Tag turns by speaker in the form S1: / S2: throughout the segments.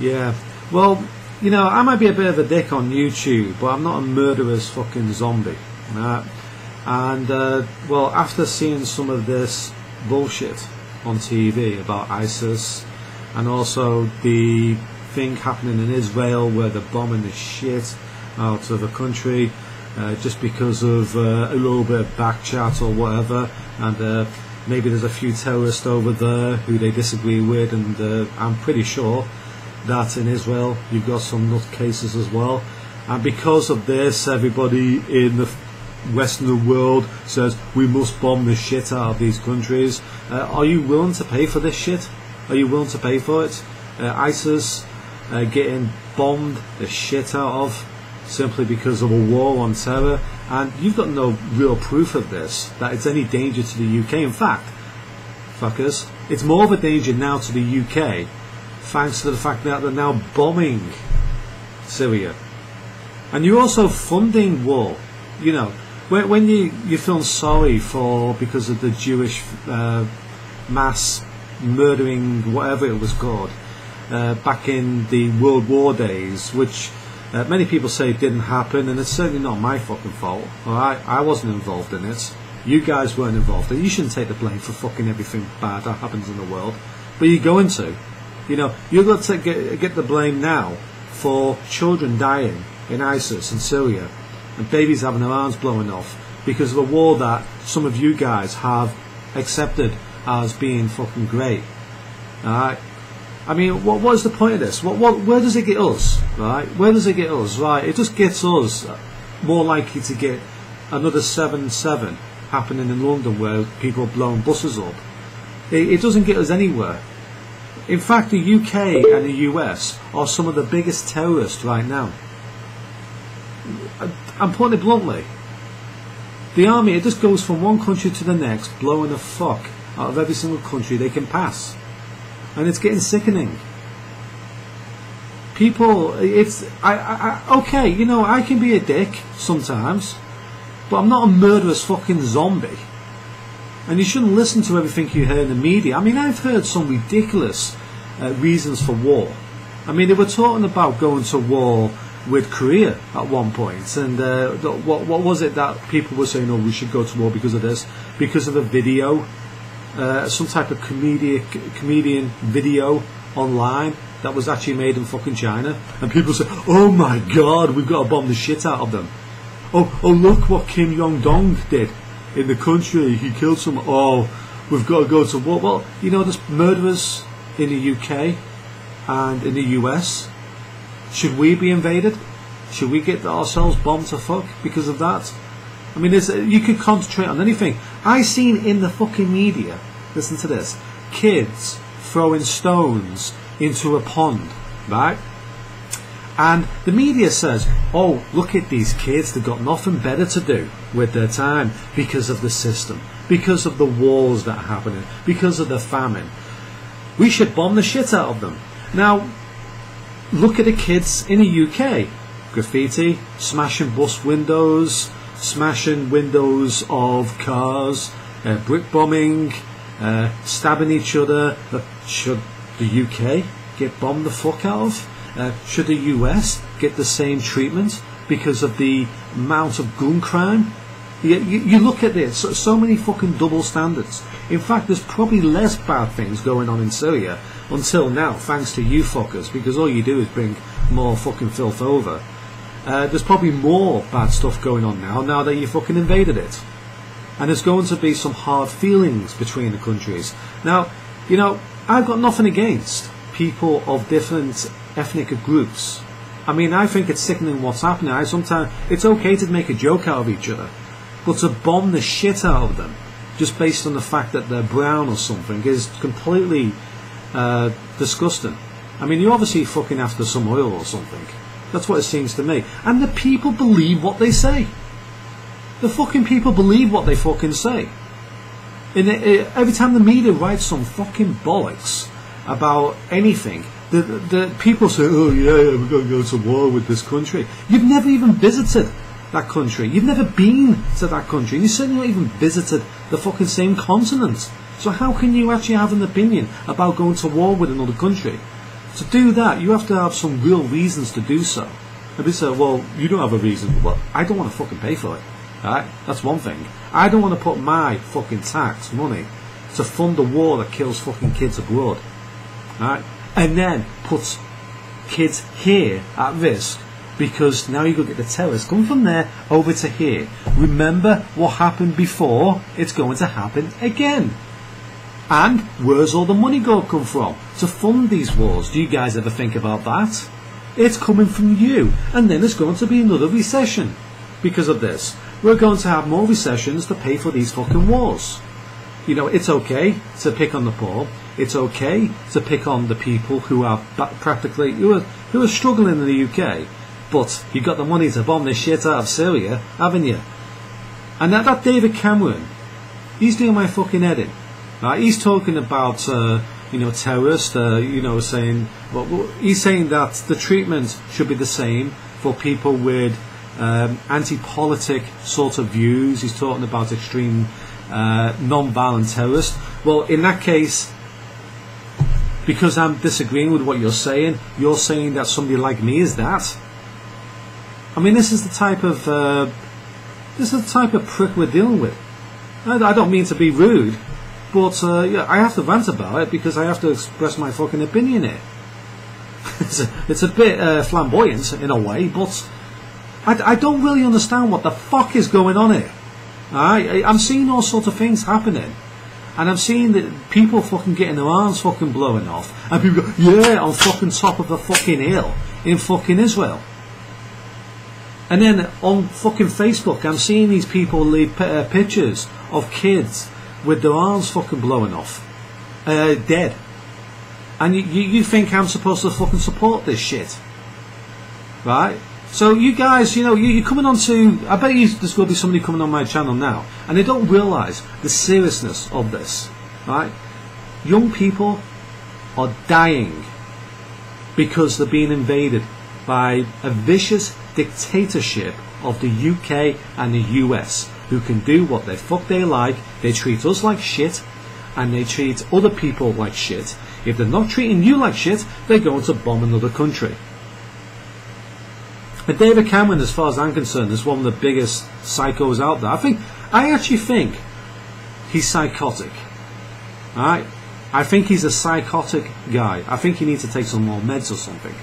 S1: Yeah. Well, you know, I might be a bit of a dick on YouTube, but I'm not a murderous fucking zombie. Right? And, well, after seeing some of this bullshit on TV about ISIS, and also the thing happening in Israel where they're bombing the shit out of a country, just because of a little bit of back chat or whatever, and maybe there's a few terrorists over there who they disagree with, and I'm pretty sure that in Israel you've got some nutcases as well, and because of this everybody in the Western world says we must bomb the shit out of these countries. Are you willing to pay for this shit? Are you willing to pay for it? ISIS getting bombed the shit out of simply because of a war on terror, and you've got no real proof of this, that it's any danger to the UK. In fact, fuckers, it's more of a danger now to the UK thanks to the fact that they're now bombing Syria. And you're also funding war. You know, when you feel sorry for, because of the Jewish mass murdering, whatever it was called, back in the World War days, which many people say didn't happen, and it's certainly not my fucking fault. Alright, I wasn't involved in it. You guys weren't involved in it. You shouldn't take the blame for fucking everything bad that happens in the world, but you're going to. You know, you're going to get the blame now for children dying in ISIS and Syria, and babies having their arms blown off because of a war that some of you guys have accepted as being fucking great. Alright? I mean, what is the point of this? Where does it get us? Right? Where does it get us? Right? It just gets us more likely to get another 7/7 happening in London where people are blowing buses up. It doesn't get us anywhere. In fact, the UK and the US are some of the biggest terrorists right now. I'm putting it bluntly. The army, it just goes from one country to the next, blowing the fuck out of every single country they can pass. And it's getting sickening. People, it's, okay, you know, I can be a dick sometimes, but I'm not a murderous fucking zombie. And you shouldn't listen to everything you hear in the media. I mean, I've heard some ridiculous reasons for war. I mean, they were talking about going to war with Korea at one point, and what was it that people were saying, oh, we should go to war because of this, because of a video, some type of comedian video online that was actually made in fucking China, and people say, oh my god, we've got to bomb the shit out of them. Oh look what Kim Jong-dong did in the country, he killed some, oh, we've got to go to war. Well, you know, there's murderers in the UK and in the US. Should we be invaded? Should we get ourselves bombed to fuck because of that? I mean, you could concentrate on anything. I seen in the fucking media, listen to this, kids throwing stones into a pond, right? And the media says, oh, look at these kids, they've got nothing better to do with their time because of the system, because of the wars that are happening, because of the famine. We should bomb the shit out of them. Now, look at the kids in the UK. Graffiti, smashing bus windows, smashing windows of cars, brick bombing, stabbing each other. Should the UK get bombed the fuck out of? Should the US get the same treatment because of the amount of gun crime? You look at this, so many fucking double standards. In fact, there's probably less bad things going on in Syria until now, thanks to you fuckers, because all you do is bring more fucking filth over. There's probably more bad stuff going on now that you fucking invaded it. And there's going to be some hard feelings between the countries. Now, you know, I've got nothing against people of different ethnic groups. I mean, I think it's sickening what's happening. Sometimes it's okay to make a joke out of each other, but to bomb the shit out of them just based on the fact that they're brown or something is completely disgusting. I mean, you're obviously fucking after some oil or something. That's what it seems to me. And the people believe what they say. The fucking people believe what they fucking say. Every time the media writes some fucking bollocks about anything, the people say, oh yeah, we're going to go to war with this country. You've never even visited that country. You've never been to that country. You certainly not even visited the fucking same continent. So how can you actually have an opinion about going to war with another country? To do that, you have to have some real reasons to do so. If you say, well, you don't have a reason, well, I don't want to fucking pay for it. Right? That's one thing. I don't want to put my fucking tax money to fund a war that kills fucking kids abroad. Right? And then puts kids here at risk because now you go get the terrorists coming from there over to here. Remember what happened before, it's going to happen again. And where's all the money going to come from to fund these wars? Do you guys ever think about that? It's coming from you, and then there's going to be another recession because of this. We're going to have more recessions to pay for these fucking wars. You know, it's okay to pick on the poor. It's okay to pick on the people who are practically who are struggling in the UK. But you got the money to bomb this shit out of Syria, haven't you? And that David Cameron, he's doing my fucking head in. He's talking about terrorists. Saying he's saying that the treatment should be the same for people with anti-politic sort of views. He's talking about extreme non-violent terrorists. Well, in that case, because I'm disagreeing with what you're saying that somebody like me is that. I mean, this is the type of prick we're dealing with. I don't mean to be rude, but I have to rant about it because I have to express my fucking opinion here. It's a bit flamboyant in a way, but I don't really understand what the fuck is going on here. I'm seeing all sorts of things happening, and I'm seeing that people fucking getting their arms fucking blowing off, and people go, yeah, on fucking top of a fucking hill in fucking Israel. And then on fucking Facebook, I'm seeing these people leave pictures of kids with their arms fucking blowing off, dead. And you think I'm supposed to fucking support this shit, right? So you guys, you're coming on to, I bet there's going to be somebody coming on my channel now, and they don't realise the seriousness of this, right? Young people are dying because they're being invaded by a vicious dictatorship of the UK and the US, who can do what the fuck they like. They treat us like shit, and they treat other people like shit. If they're not treating you like shit, they're going to bomb another country. But David Cameron, as far as I'm concerned, is one of the biggest psychos out there. I actually think he's psychotic. Alright? I think he's a psychotic guy. I think he needs to take some more meds or something.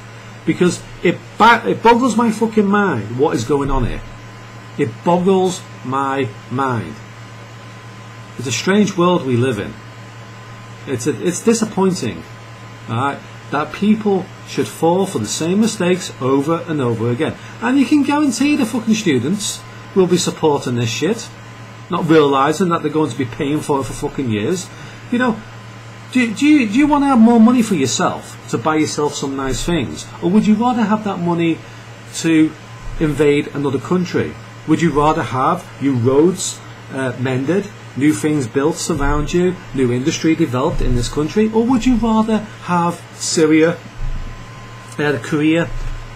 S1: Because it boggles my fucking mind what is going on here. It boggles my mind. It's a strange world we live in. It's disappointing, alright, that people should fall for the same mistakes over and over again. And you can guarantee the fucking students will be supporting this shit, not realising that they're going to be paying for it for fucking years. Do you want to have more money for yourself, to buy yourself some nice things? Or would you rather have that money to invade another country? Would you rather have your roads mended, new things built around you, new industry developed in this country? Or would you rather have Syria, Korea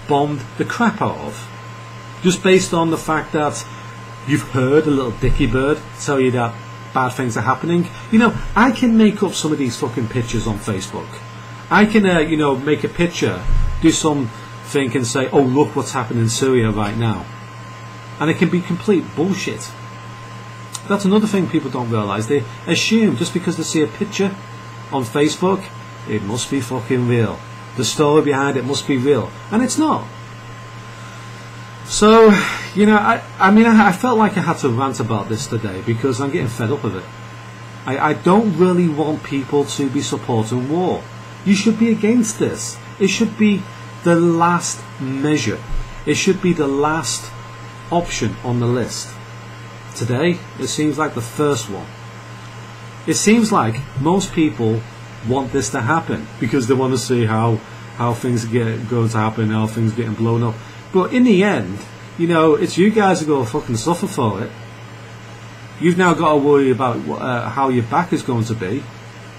S1: bombed the crap out of? Just based on the fact that you've heard a little dicky bird tell you that bad things are happening. I can make up some of these fucking pictures on Facebook. I can, make a picture, do something and say, oh, look what's happening in Syria right now. And it can be complete bullshit. That's another thing people don't realise. They assume just because they see a picture on Facebook, it must be fucking real. The story behind it must be real. And it's not. So, I felt like I had to rant about this today because I'm getting fed up of it. I don't really want people to be supporting war. You should be against this. It should be the last measure. It should be the last option on the list. Today, it seems like the first one. It seems like most people want this to happen because they want to see how things going to happen, how things are getting blown up. But in the end, it's you guys who go fucking suffer for it. You've now got to worry about how your back is going to be.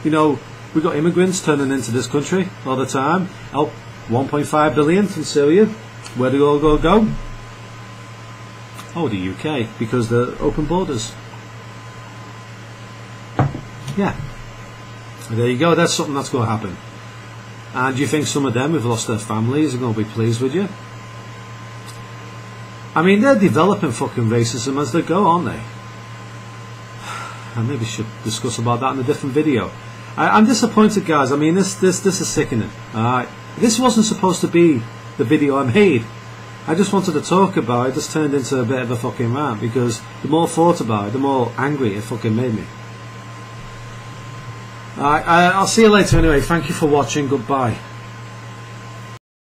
S1: We've got immigrants turning into this country all the time. 1.5 billion from Syria. Where do they all go? Oh, the UK, because they're open borders. Yeah. There you go, that's something that's going to happen. And do you think some of them who've lost their families are going to be pleased with you? I mean, they're developing fucking racism as they go, aren't they? I maybe should discuss about that in a different video. I'm disappointed, guys. I mean, this is sickening. Alright, this wasn't supposed to be the video I made. I just wanted to talk about it. Just turned into a bit of a fucking rant, because the more I thought about it, the more angry it fucking made me. Alright, I'll see you later anyway. Thank you for watching. Goodbye.